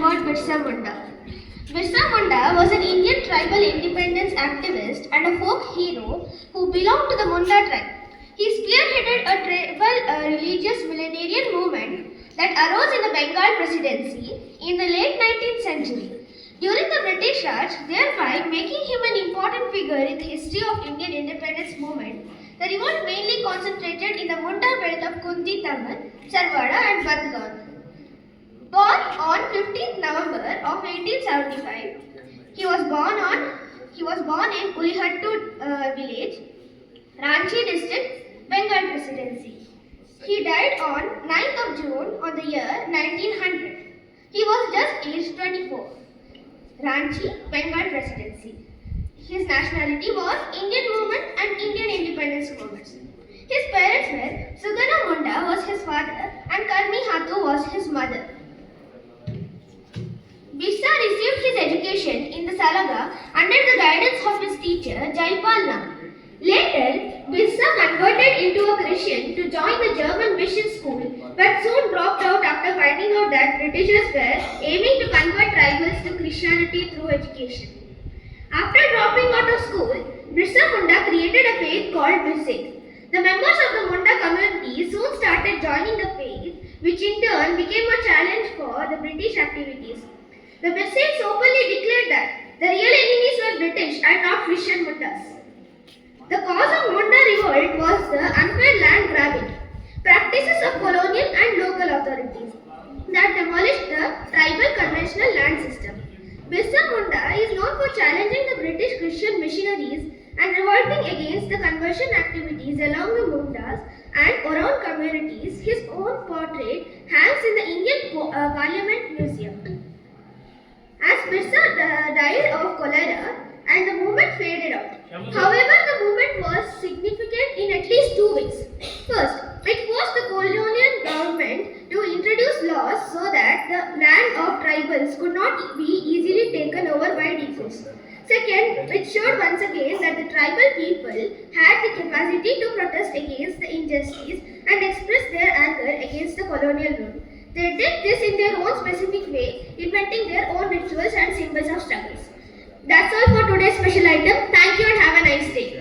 about Birsa Munda. Birsa Munda was an Indian tribal independence activist and a folk hero who belonged to the Munda tribe. He spearheaded a tribal religious millenarian movement that arose in the Bengal Presidency in the late 19th century. During the British Raj, thereby making him an important figure in the history of Indian independence movement, the revolt mainly concentrated in the Munda belt of Kunti Tamil, Sarwada and Bandgaon. Born on 15th November of 1875, he was born in Ulihattu village, Ranchi district, Bengal Presidency. He died on 9th of June on the year 1900. He was just aged 24. Ranchi, Bengal Presidency. His nationality was Indian movement and Indian independence movements. His parents were Sugana Munda was his father and Karmi Hatu was his mother. Birsa received his education in the Salaga under the guidance of his teacher Jaipal Nam. Later, Birsa converted into a Christian to join the German mission school but soon dropped out after finding out that Britishers were aiming to convert tribals to Christianity through education. After dropping out of school, Birsa Munda created a faith called Birsik. The members of the Munda community soon started joining the faith, which in turn became a challenge for the British activities. The Birsiks openly declared that the real enemies were British and not Christian Mundas. The cause of Munda revolt was the unfair land grabbing, practices of colonial and local authorities that demolished the tribal conventional land system. Birsa Munda is known for challenging the British Christian missionaries and revolting against the conversion activities along the Mundas and around communities. His own portrait hangs in the Indian Parliament Museum. As Birsa died of cholera and the movement faded out. However, the movement was significant in at least two ways. First, it forced the colonial government to introduce laws so that the land of tribals could not be easily taken over by depots. Second, it showed once again that the tribal people had the capacity to protest against the injustice and express their anger against the colonial rule. They did this in their own specific way, inventing their own rituals and symbols of struggles. That's all for today's special item. Thank you and have a nice day.